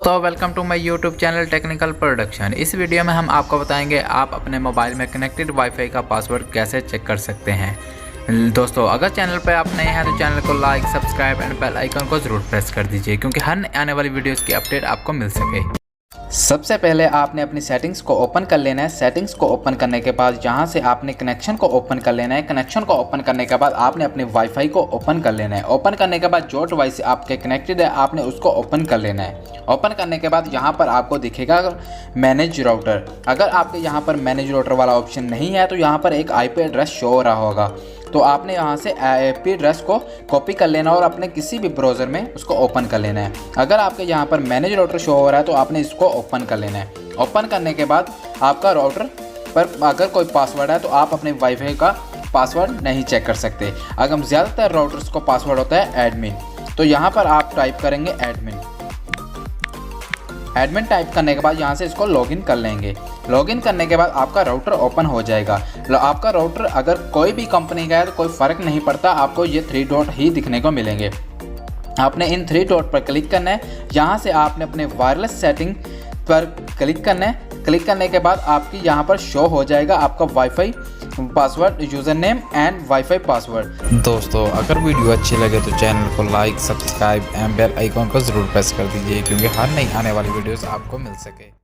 तो welcome to my YouTube channel technical production. इस वीडियो में हम आपको बताएंगे आप अपने मोबाइल में कनेक्टेड वाईफाई का पासवर्ड कैसे चेक कर सकते हैं। दोस्तों, अगर चैनल पर आप नए हैं तो चैनल को like, subscribe and bell icon को ज़रूर प्रेस कर दीजिए क्योंकि हर आने वाली वीडियोज़ की अपडेट आपको मिल सके। सबसे पहले आपने अपनी सेटिंग्स को ओपन कर लेना है। सेटिंग्स को ओपन करने के बाद यहाँ से आपने कनेक्शन को ओपन कर लेना है। कनेक्शन को ओपन करने के बाद आपने अपने वाईफाई को ओपन कर लेना है। ओपन करने के बाद जो डिवाइस आपके कनेक्टेड है आपने उसको ओपन कर लेना है। ओपन करने के बाद यहाँ पर आपको दिखेगा मैनेज राउटर। अगर आपके यहाँ पर मैनेज राउटर वाला ऑप्शन नहीं है तो यहाँ पर एक IP एड्रेस शो हो रहा होगा, तो आपने यहाँ से IP एड्रेस को कॉपी कर लेना और अपने किसी भी ब्राउज़र में उसको ओपन कर लेना है। अगर आपके यहाँ पर मैनेज राउटर शो हो रहा है तो आपने इसको ओपन कर लेना है। ओपन करने के बाद आपका राउटर पर अगर कोई पासवर्ड है तो आप अपने वाईफाई का पासवर्ड नहीं चेक कर सकते। अगर ज़्यादातर राउटर्स को पासवर्ड होता है एडमिन, तो यहाँ पर आप टाइप करेंगे एडमिन टाइप करने के बाद यहाँ से इसको लॉगिन कर लेंगे। लॉगिन करने के बाद आपका राउटर ओपन हो जाएगा। आपका राउटर अगर कोई भी कंपनी का है तो कोई फ़र्क नहीं पड़ता, आपको ये 3 डॉट ही दिखने को मिलेंगे। आपने इन 3 डॉट पर क्लिक करना है। यहाँ से आपने अपने वायरलेस सेटिंग पर क्लिक करना है। क्लिक करने के बाद आपकी यहाँ पर शो हो जाएगा आपका WiFi password, user name and WiFi password. दोस्तों, अगर वीडियो अच्छी लगे तो चैनल को like, subscribe and bell icon को ज़रूर प्रेस कर दीजिए क्योंकि हर नई आने वाली वीडियोस आपको मिल सके।